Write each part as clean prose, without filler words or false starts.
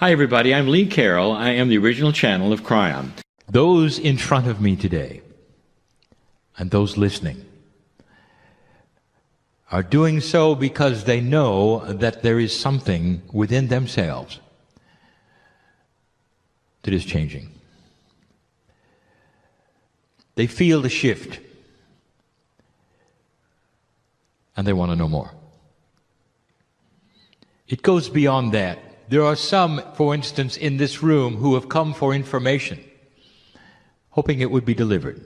Hi everybody, I'm Lee Carroll. I am the original channel of Kryon. Those in front of me today, and those listening, are doing so because they know that there is something within themselves that is changing. They feel the shift, and they want to know more. It goes beyond that. There are some, for instance, in this room who have come for information, hoping it would be delivered.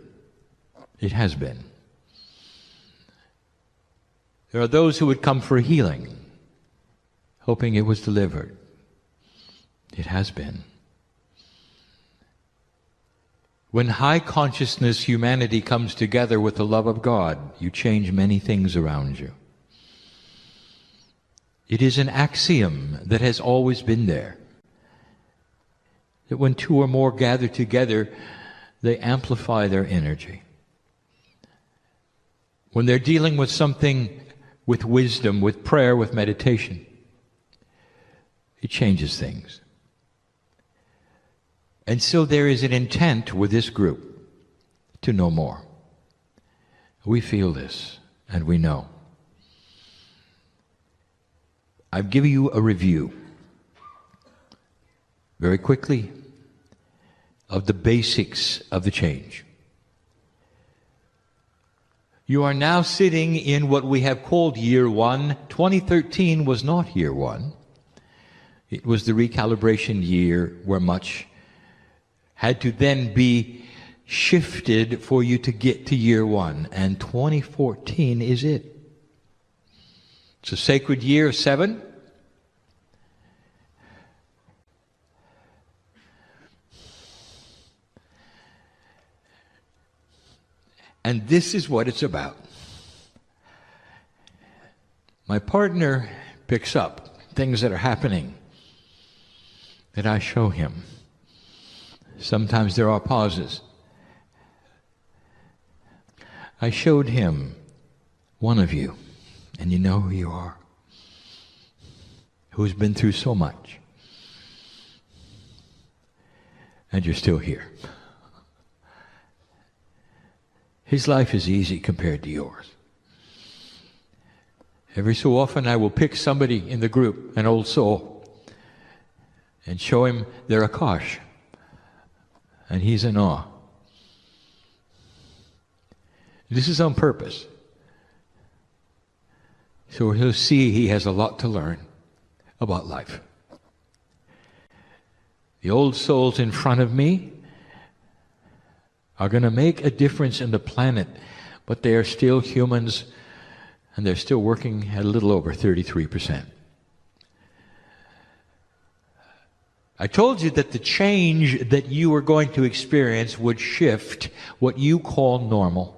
It has been. There are those who would come for healing, hoping it was delivered. It has been. When high consciousness humanity comes together with the love of God, you change many things around you. It is an axiom that has always been there, that when two or more gather together, they amplify their energy. When they're dealing with something with wisdom, with prayer, with meditation, it changes things. And so there is an intent with this group to know more. We feel this, and we know. I've given you a review, very quickly, of the basics of the change. You are now sitting in what we have called year one. 2013 was not year one. It was the recalibration year where much had to then be shifted for you to get to year one. And 2014 is it. It's a sacred year, 7. And this is what it's about. My partner picks up things that are happening that I show him. Sometimes there are pauses. I showed him one of you, and you know who you are, who's been through so much, and you're still here. His life is easy compared to yours. Every so often I will pick somebody in the group, an old soul, and show him their Akash, and he's in awe. This is on purpose. So he'll see he has a lot to learn about life. The old souls in front of me are going to make a difference in the planet, but they are still humans, and they're still working at a little over 33%. I told you that the change that you are going to experience would shift what you call normal.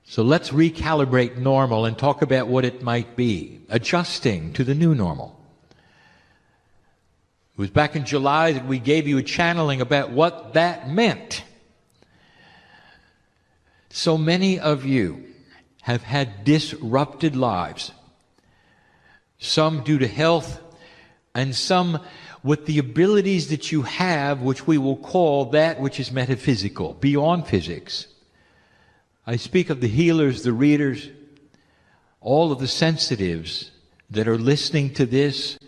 So let's recalibrate normal and talk about what it might be, adjusting to the new normal. It was back in July that we gave you a channeling about what that meant. So many of you have had disrupted lives, some due to health, and some with the abilities that you have, which we will call that which is metaphysical, beyond physics. I speak of the healers, the readers, all of the sensitives that are listening to this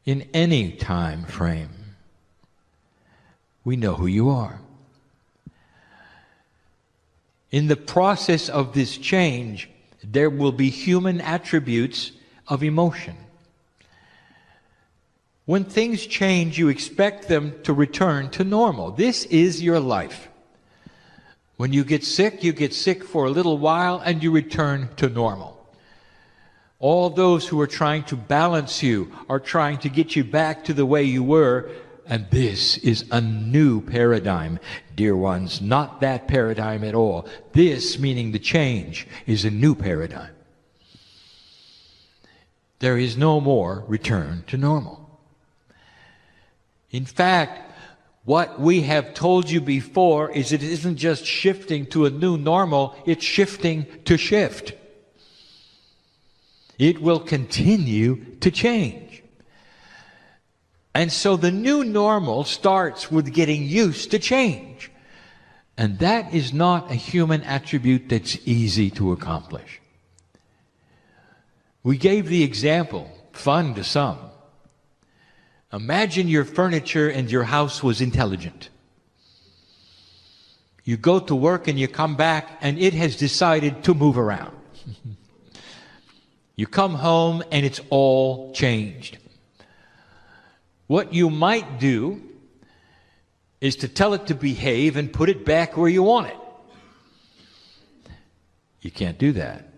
in any time frame. We know who you are. In the process of this change, there will be human attributes of emotion. When things change, you expect them to return to normal. This is your life. When you get sick for a little while and you return to normal. All those who are trying to balance you are trying to get you back to the way you were, and this is a new paradigm, dear ones, not that paradigm at all. This, meaning the change, is a new paradigm. There is no more return to normal. In fact, what we have told you before is it isn't just shifting to a new normal, it's shifting to shift. It will continue to change. And so the new normal starts with getting used to change. And that is not a human attribute that's easy to accomplish. We gave the example, fun to some. Imagine your furniture and your house was intelligent. You go to work and you come back and it has decided to move around. You come home and it's all changed. What you might do is to tell it to behave and put it back where you want it. You can't do that.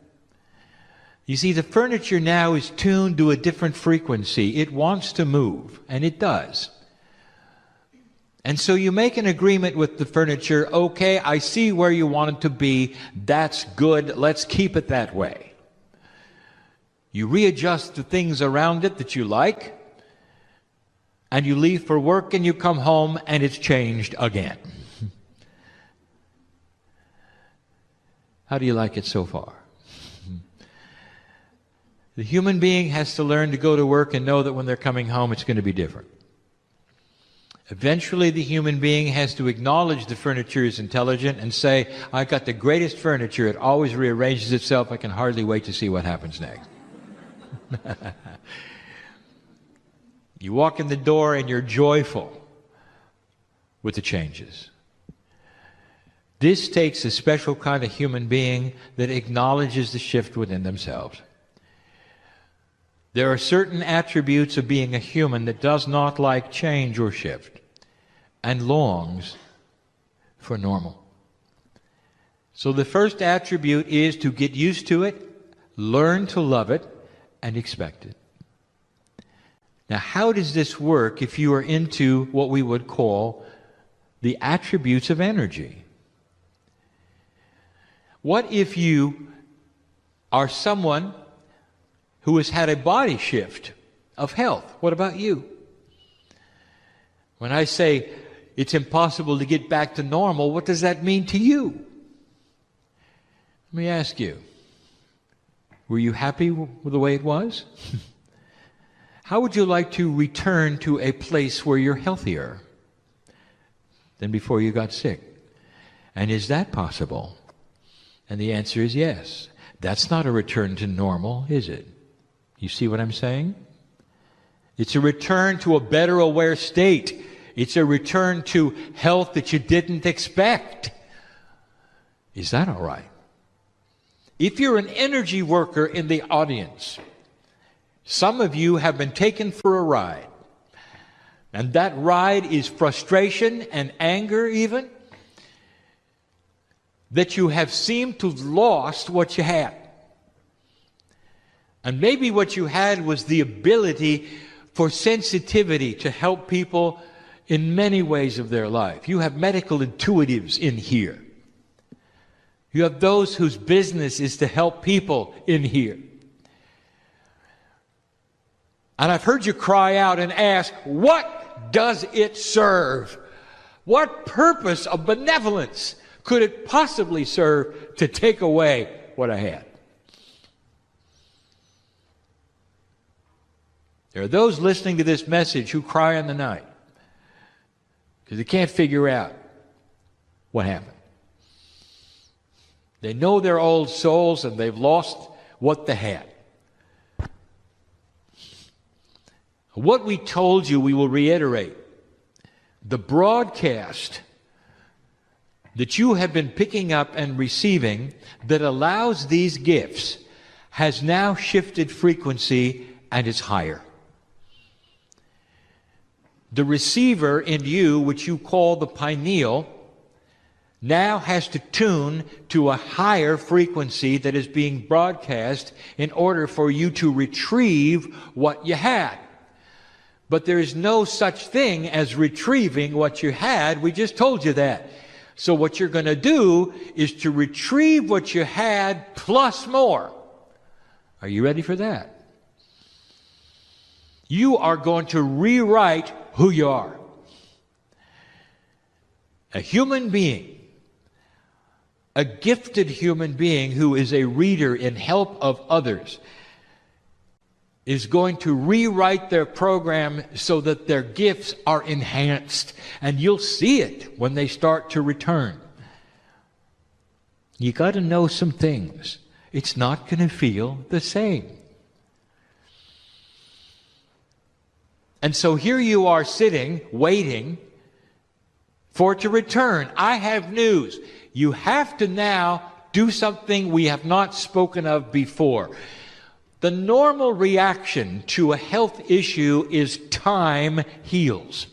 You see, the furniture now is tuned to a different frequency. It wants to move, and it does. And so you make an agreement with the furniture. Okay, I see where you want it to be. That's good. Let's keep it that way. You readjust the things around it that you like, and you leave for work and you come home and it's changed again. How do you like it so far? The human being has to learn to go to work and know that when they're coming home it's going to be different. Eventually the human being has to acknowledge the furniture is intelligent and say, I got the greatest furniture, it always rearranges itself, I can hardly wait to see what happens next. You walk in the door and you're joyful with the changes. This takes a special kind of human being that acknowledges the shift within themselves. There are certain attributes of being a human that does not like change or shift and longs for normal. So the first attribute is to get used to it, learn to love it, and expect it. Now, how does this work if you are into what we would call the attributes of energy? What if you are someone who has had a body shift of health? What about you? When I say it's impossible to get back to normal, what does that mean to you? Let me ask you, were you happy with the way it was? How would you like to return to a place where you're healthier than before you got sick? And is that possible? And the answer is yes. That's not a return to normal, is it? You see what I'm saying? It's a return to a better aware state. It's a return to health that you didn't expect. Is that all right? If you're an energy worker in the audience, some of you have been taken for a ride. And that ride is frustration and anger even, that you have seemed to have lost what you had. And maybe what you had was the ability for sensitivity to help people in many ways of their life. You have medical intuitives in here. You have those whose business is to help people in here. And I've heard you cry out and ask, what does it serve? What purpose of benevolence could it possibly serve to take away what I had? There are those listening to this message who cry in the night because they can't figure out what happened. They know they're old souls and they've lost what they had. What we told you, we will reiterate. The broadcast that you have been picking up and receiving that allows these gifts has now shifted frequency and is higher. The receiver in you, which you call the pineal, now has to tune to a higher frequency that is being broadcast in order for you to retrieve what you had. But there is no such thing as retrieving what you had. We just told you that. So what you're going to do is to retrieve what you had plus more. Are you ready for that? You are going to rewrite who you are. A human being, a gifted human being who is a reader in help of others, is going to rewrite their program so that their gifts are enhanced. And you'll see it when they start to return. You got to know some things. It's not going to feel the same. And so here you are sitting, waiting for it to return. I have news. You have to now do something we have not spoken of before. The normal reaction to a health issue is time heals.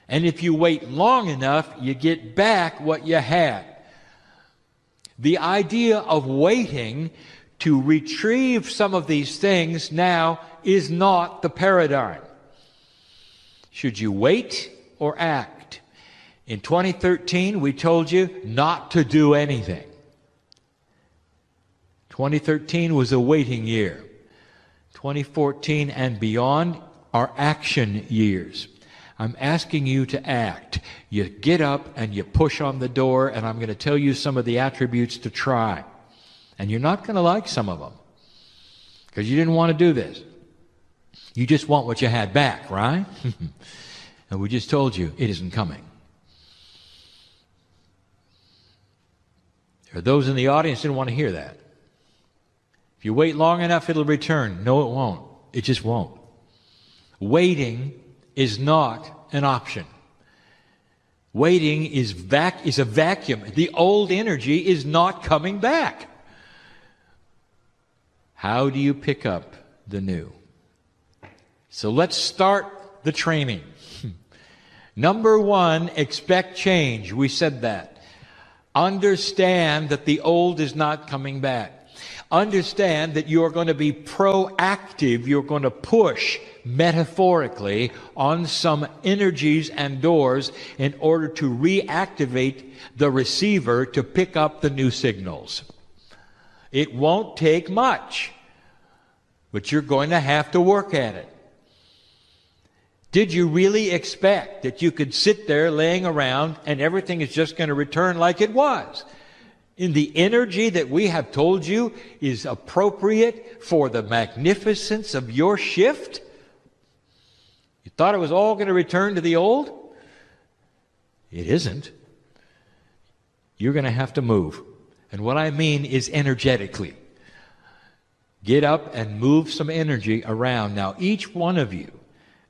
And if you wait long enough, you get back what you had. The idea of waiting to retrieve some of these things now is not the paradigm. Should you wait or act? In 2013, we told you not to do anything. 2013 was a waiting year. 2014 and beyond are action years. I'm asking you to act. You get up and you push on the door, and I'm going to tell you some of the attributes to try. And you're not going to like some of them, because you didn't want to do this. You just want what you had back, right? And we just told you it isn't coming. There are those in the audience who didn't want to hear that. If you wait long enough, it'll return. No, it won't. It just won't. Waiting is not an option. Waiting is a vacuum. The old energy is not coming back. How do you pick up the new? So let's start the training. Number one, expect change. We said that. Understand that the old is not coming back. Understand that you're going to be proactive. You're going to push, metaphorically, on some energies and doors in order to reactivate the receiver to pick up the new signals. It won't take much, but you're going to have to work at it. Did you really expect that you could sit there laying around and everything is just going to return like it was? In the energy that we have told you is appropriate for the magnificence of your shift? You thought it was all going to return to the old? It isn't. You're going to have to move. And what I mean is energetically. Get up and move some energy around. Now, each one of you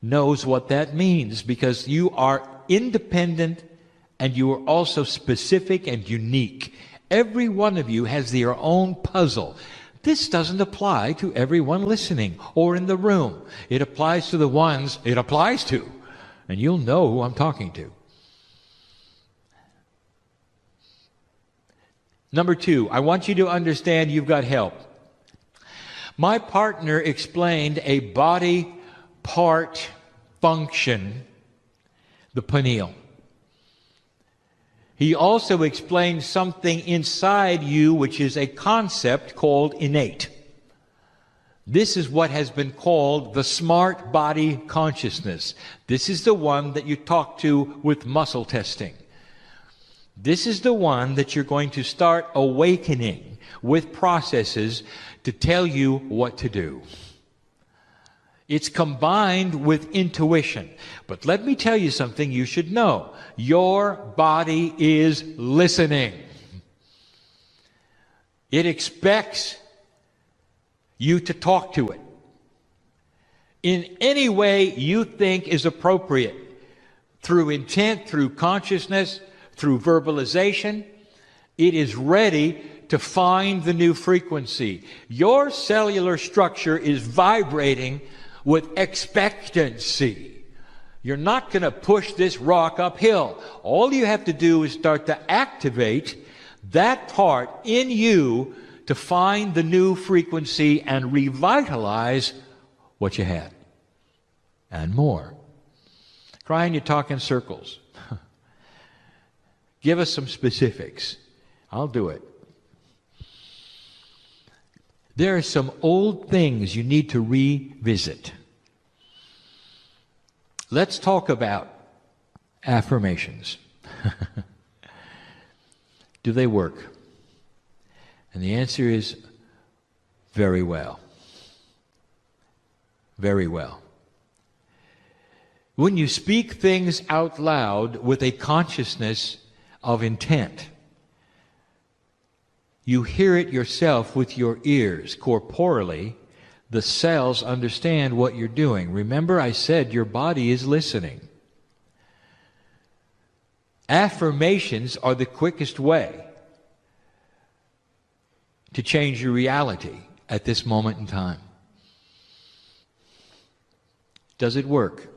knows what that means, because you are independent and you are also specific and unique. Every one of you has their own puzzle. This doesn't apply to everyone listening or in the room. It applies to the ones it applies to. And you'll know who I'm talking to. Number two, I want you to understand you've got help. My partner explained a body part function, the pineal. He also explained something inside you, which is a concept called innate. This is what has been called the smart body consciousness. This is the one that you talk to with muscle testing. This is the one that you're going to start awakening with processes to tell you what to do. It's combined with intuition. But let me tell you something you should know. Your body is listening. It expects you to talk to it in any way you think is appropriate, through intent, through consciousness, through verbalization. It is ready to find the new frequency. Your cellular structure is vibrating with expectancy. You're not going to push this rock uphill. All you have to do is start to activate that part in you to find the new frequency and revitalize what you had. And more. Kryon, you talk in circles. Give us some specifics. I'll do it. There are some old things you need to revisit. Let's talk about affirmations. Do they work? And the answer is very well. very well. When you speak things out loud with a consciousness of intent, you hear it yourself with your ears. Corporally, the cells understand what you're doing. Remember, I said your body is listening. Affirmations are the quickest way to change your reality at this moment in time. Does it work?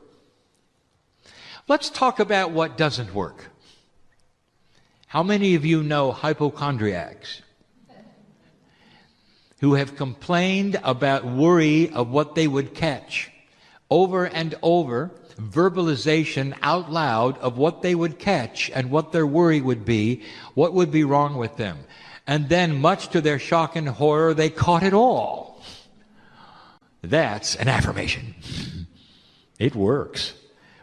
Let's talk about what doesn't work. How many of you know hypochondriacs who have complained about worry of what they would catch? Over and over, verbalization out loud of what they would catch and what their worry would be, what would be wrong with them. And then, much to their shock and horror, they caught it all. That's an affirmation. It works.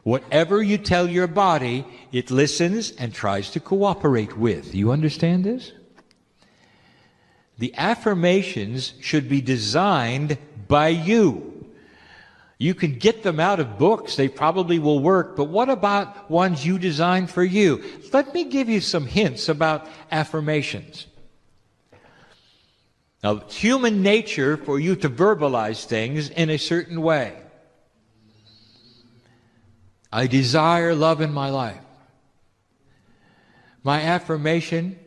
Whatever you tell your body, it listens and tries to cooperate with. You understand this? The affirmations should be designed by you. You can get them out of books. They probably will work. But what about ones you design for you? Let me give you some hints about affirmations. Now, it's human nature for you to verbalize things in a certain way. I desire love in my life. My affirmation,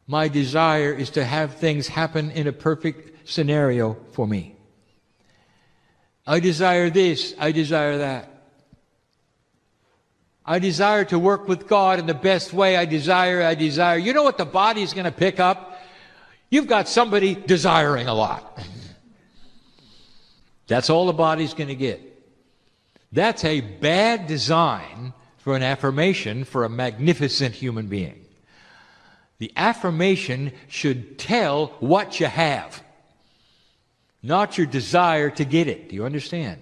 my desire is to have things happen in a perfect scenario for me. I desire this, I desire that. I desire to work with God in the best way. I desire. You know what the body is going to pick up? You've got somebody desiring a lot. That's all the body's going to get. That's a bad design for an affirmation for a magnificent human being. The affirmation should tell what you have, not your desire to get it. Do you understand?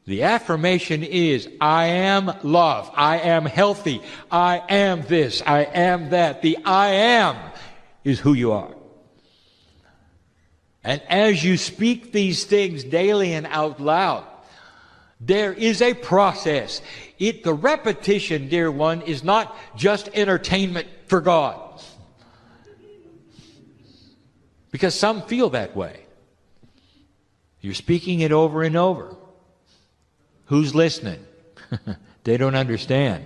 The affirmation is, I am love, I am healthy, I am this, I am that. The I am is who you are. And as you speak these things daily and out loud, there is a process. The repetition, dear one, is not just entertainment for God. Because some feel that way. You're speaking it over and over. Who's listening? They don't understand.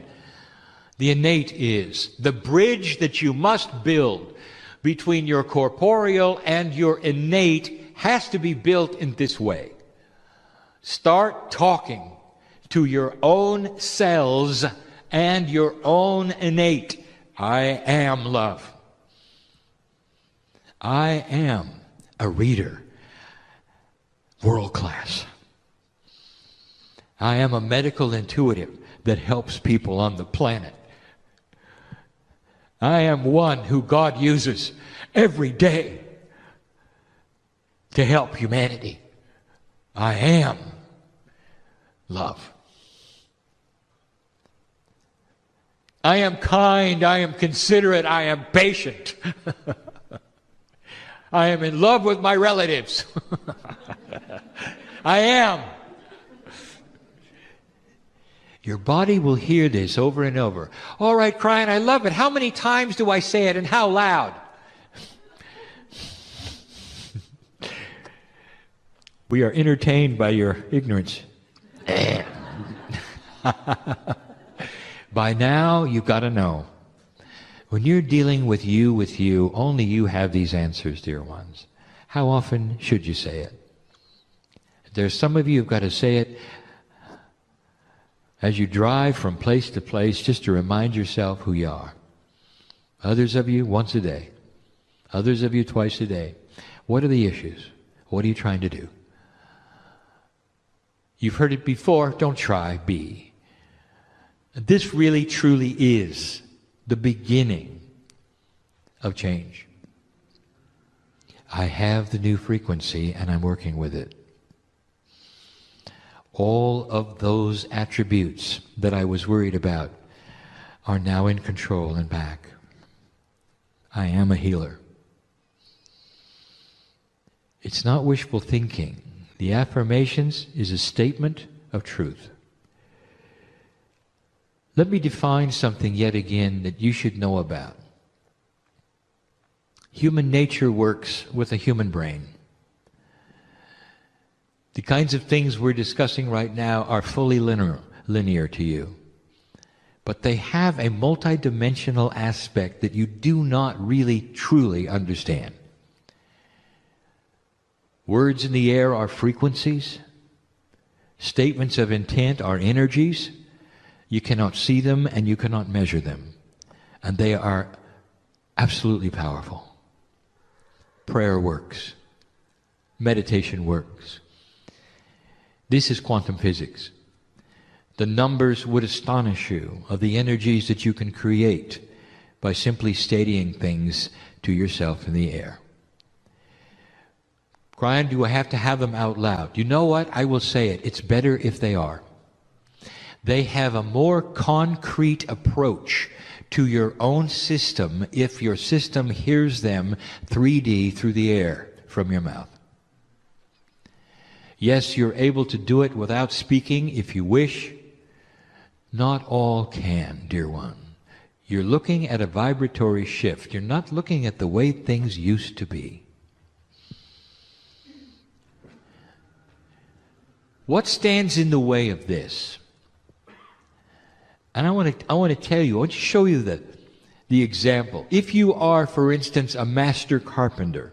The innate is the bridge that you must build between your corporeal and your innate has to be built in this way. Start talking to your own cells and your own innate. I am love. I am a reader, world class. I am a medical intuitive that helps people on the planet. I am one who God uses every day to help humanity. I am love. I am kind, I am considerate, I am patient. I am in love with my relatives. I am. Your body will hear this over and over. All right, Kryon, I love it. How many times do I say it and how loud? We are entertained by your ignorance. By now, you've got to know. When you're dealing with you, only you have these answers, dear ones. How often should you say it? There's some of you who've got to say it as you drive from place to place, just to remind yourself who you are. Others of you, once a day. Others of you, twice a day. What are the issues? What are you trying to do? You've heard it before. Don't try. Be. This really, truly is the beginning of change. I have the new frequency and I'm working with it. All of those attributes that I was worried about are now in control and back. I am a healer. It's not wishful thinking. The affirmations is a statement of truth. Let me define something yet again that you should know about. Human nature works with a human brain. The kinds of things we're discussing right now are fully linear to you. But they have a multidimensional aspect that you do not really truly understand. Words in the air are frequencies. Statements of intent are energies. You cannot see them and you cannot measure them. And they are absolutely powerful. Prayer works. Meditation works. This is quantum physics. The numbers would astonish you of the energies that you can create by simply stating things to yourself in the air. Kryon, do I have to have them out loud? You know what? I will say it. It's better if they are. They have a more concrete approach to your own system if your system hears them 3D through the air from your mouth. Yes, you're able to do it without speaking if you wish. Not all can, dear one. You're looking at a vibratory shift. You're not looking at the way things used to be. What stands in the way of this? And I want to tell you, I want to show you the example. If you are, for instance, a master carpenter,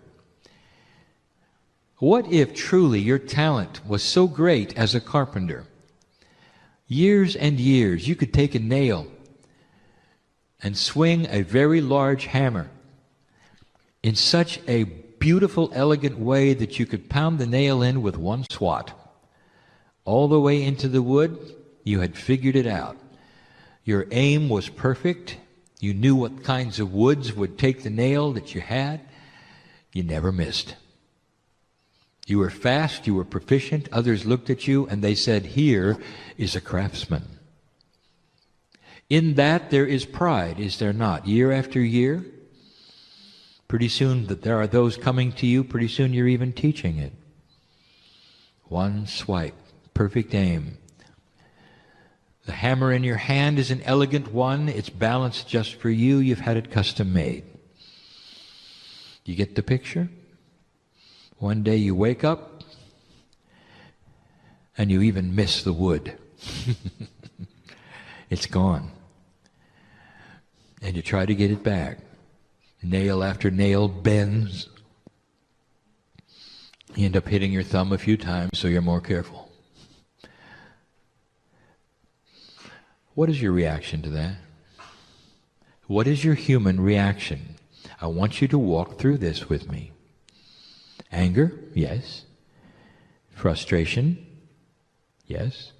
what if truly your talent was so great as a carpenter? Years and years, you could take a nail and swing a very large hammer in such a beautiful, elegant way that you could pound the nail in with one swat. All the way into the wood, you had figured it out. Your aim was perfect. You knew what kinds of woods would take the nail that you had. You never missed. You were fast, you were proficient. Others looked at you and they said, here is a craftsman. In that there is pride, is there not? Year after year, pretty soon that there are those coming to you, pretty soon you're even teaching it. One swipe. Perfect aim. The hammer in your hand is an elegant one. It's balanced just for you. You've had it custom made. You get the picture? One day you wake up and you even miss the wood. It's gone. And you try to get it back. Nail after nail bends. You end up hitting your thumb a few times, so you're more careful. What is your reaction to that? What is your human reaction? I want you to walk through this with me. Anger? Yes. Frustration? Yes.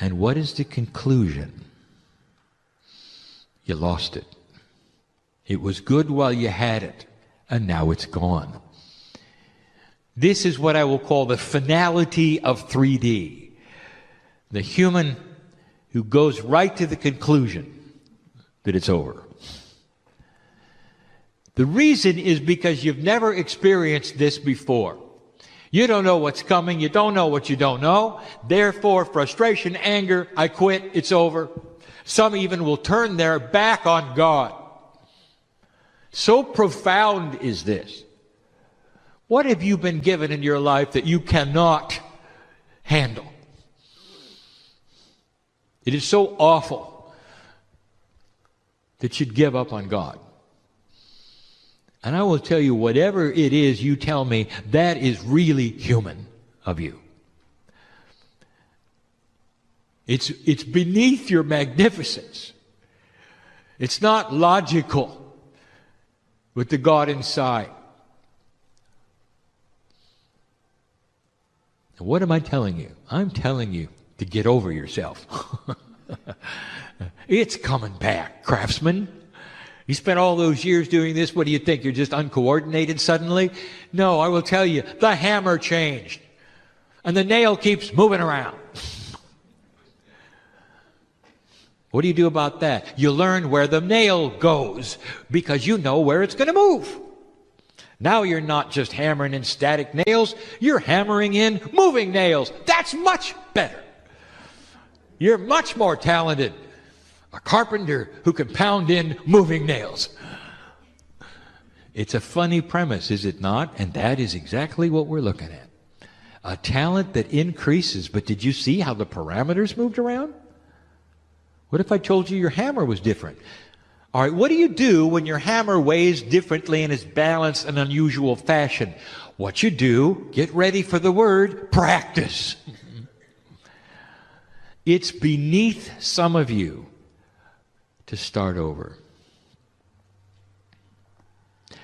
And what is the conclusion? You lost it. It was good while you had it, and now it's gone. This is what I will call the finality of 3D. The human who goes right to the conclusion that it's over. The reason is because you've never experienced this before. You don't know what's coming. You don't know what you don't know. Therefore, frustration, anger, I quit, it's over. Some even will turn their back on God. So profound is this. What have you been given in your life that you cannot handle? It is so awful that you'd give up on God. And I will tell you, whatever it is you tell me, that is really human of you. It's beneath your magnificence. It's not logical with the God inside. And what am I telling you? I'm telling you to get over yourself. It's coming back, craftsman. You spent all those years doing this. What do you think? You're just uncoordinated suddenly? No, I will tell you, the hammer changed. And the nail keeps moving around. What do you do about that? You learn where the nail goes because you know where it's going to move. Now you're not just hammering in static nails, you're hammering in moving nails. That's much better. You're much more talented. A carpenter who can pound in moving nails. It's a funny premise, is it not? And that is exactly what we're looking at. A talent that increases, but did you see how the parameters moved around? What if I told you your hammer was different? All right, what do you do when your hammer weighs differently and is balanced in an unusual fashion? What you do, get ready for the word, practice. It's beneath some of you to start over.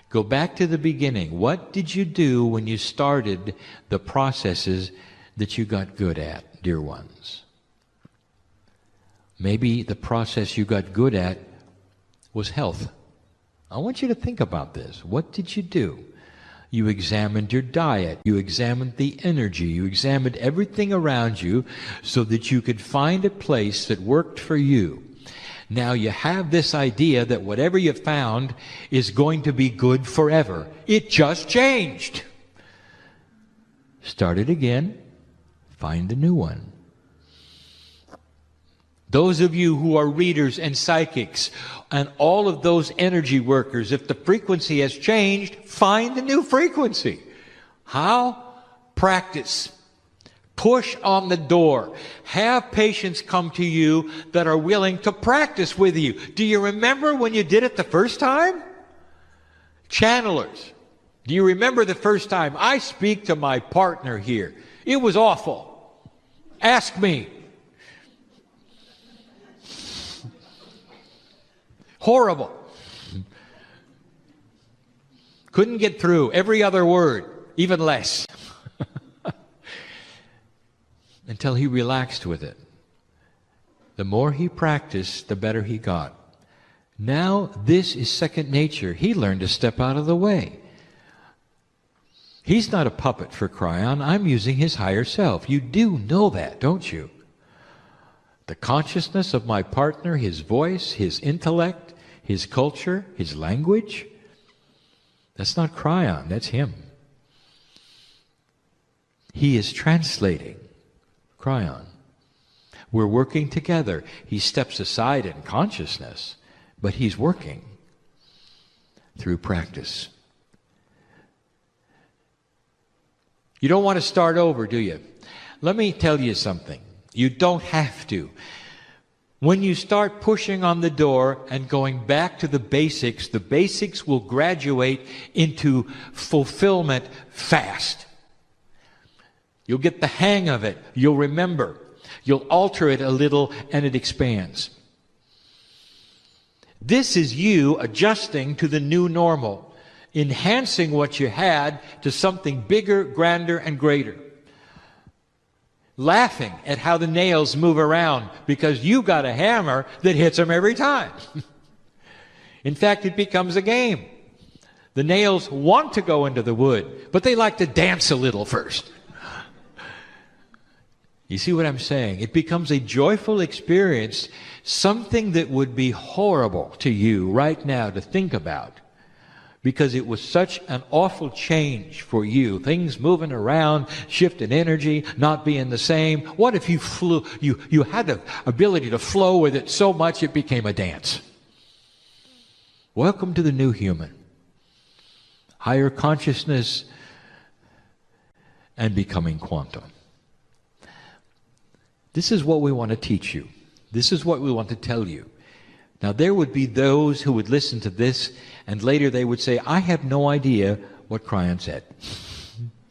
Go back to the beginning. What did you do when you started the processes that you got good at, dear ones? Maybe the process you got good at was health. I want you to think about this. What did you do? You examined your diet. You examined the energy. You examined everything around you so that you could find a place that worked for you. Now you have this idea that whatever you found is going to be good forever. It just changed. Start it again. Find a new one. Those of you who are readers and psychics and all of those energy workers, if the frequency has changed, find a new frequency. How? Practice. Push on the door. Have patients come to you that are willing to practice with you. Do you remember when you did it the first time? Channelers. Do you remember the first time? I speak to my partner here. It was awful. Ask me. Horrible. Couldn't get through every other word, even less. Until he relaxed with it. The more he practiced, the better he got. Now this is second nature. He learned to step out of the way. He's not a puppet for Kryon. I'm using his higher self. You do know that, don't you? The consciousness of my partner, his voice, his intellect, his culture, his language, that's not Kryon, that's him. He is translating Kryon. We're working together. He steps aside in consciousness, but he's working through practice. You don't want to start over, do you? Let me tell you something. You don't have to. When you start pushing on the door and going back to the basics will graduate into fulfillment fast. You'll get the hang of it. You'll remember. You'll alter it a little and it expands. This is you adjusting to the new normal, enhancing what you had to something bigger, grander, and greater. Laughing at how the nails move around because you got a hammer that hits them every time. In fact, it becomes a game. The nails want to go into the wood, but they like to dance a little first. You see what I'm saying? It becomes a joyful experience, something that would be horrible to you right now to think about. Because it was such an awful change for you. Things moving around, shifting energy, not being the same. What if you flew, you had the ability to flow with it so much it became a dance? Welcome to the new human. Higher consciousness and becoming quantum. This is what we want to teach you. This is what we want to tell you. Now, there would be those who would listen to this, and later they would say, I have no idea what Kryon said.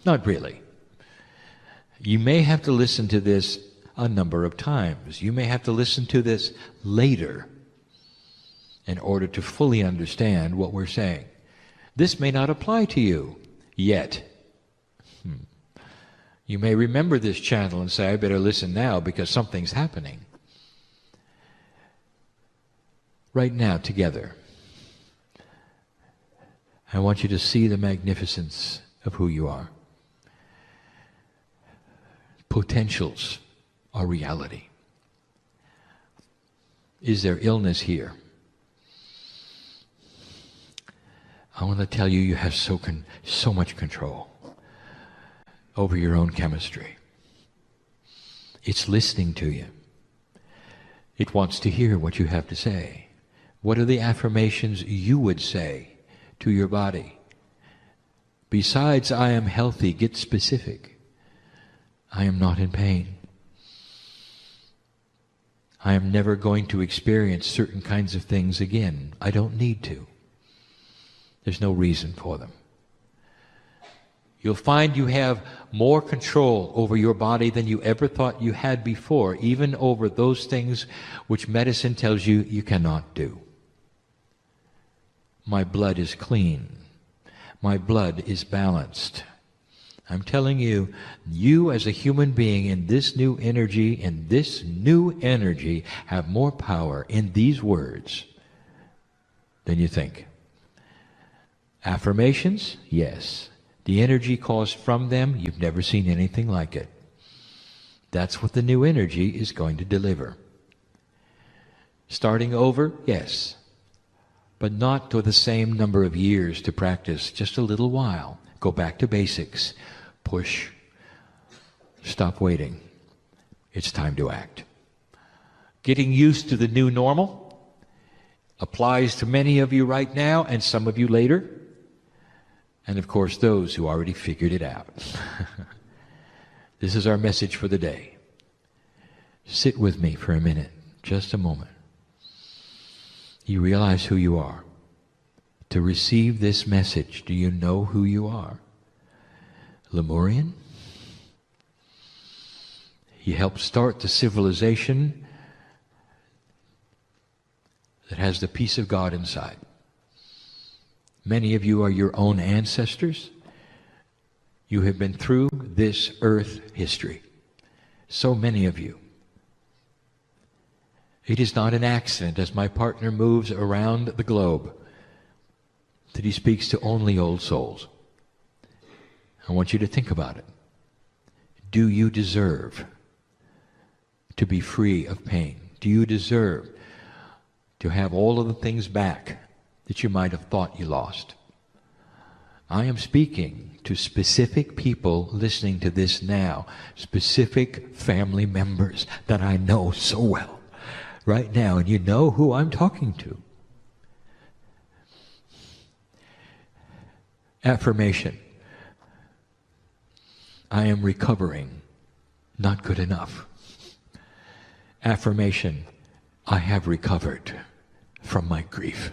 Not really. You may have to listen to this a number of times. You may have to listen to this later in order to fully understand what we're saying. This may not apply to you yet. You may remember this channel and say, I better listen now because something's happening. Right now, together, I want you to see the magnificence of who you are. Potentials are reality. Is there illness here? I want to tell you, you have so much control over your own chemistry. It's listening to you. It wants to hear what you have to say. What are the affirmations you would say to your body? Besides, I am healthy, get specific. I am not in pain. I am never going to experience certain kinds of things again. I don't need to. There's no reason for them. You'll find you have more control over your body than you ever thought you had before, even over those things which medicine tells you you cannot do. My blood is clean. My blood is balanced. I'm telling you, you as a human being in this new energy, have more power in these words than you think. Affirmations? Yes. The energy caused from them, you've never seen anything like it. That's what the new energy is going to deliver. Starting over? Yes. But not to the same number of years to practice, just a little while. Go back to basics. Push. Stop waiting. It's time to act. Getting used to the new normal applies to many of you right now and some of you later. And of course, those who already figured it out. This is our message for the day. Sit with me for a minute, just a moment. You realize who you are. To receive this message, do you know who you are? Lemurian? He helped start the civilization that has the peace of God inside. Many of you are your own ancestors. You have been through this earth history. So many of you. It is not an accident as my partner moves around the globe that he speaks to only old souls. I want you to think about it. Do you deserve to be free of pain? Do you deserve to have all of the things back that you might have thought you lost? I am speaking to specific people listening to this now, specific family members that I know so well right now, and you know who I'm talking to. Affirmation. I am recovering, not good enough. Affirmation. I have recovered from my grief.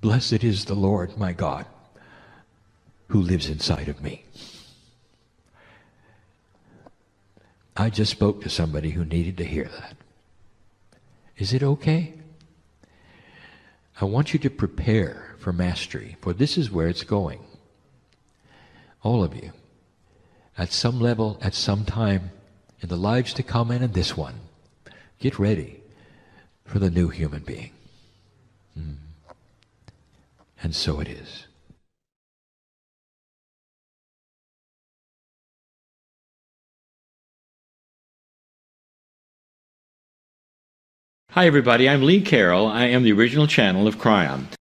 Blessed is the Lord my God who lives inside of me. I just spoke to somebody who needed to hear that. Is it okay? I want you to prepare for mastery, for this is where it's going. All of you, at some level, at some time, in the lives to come and in this one, get ready for the new human being. And so it is. Hi everybody, I'm Lee Carroll. I am the original channel of Kryon.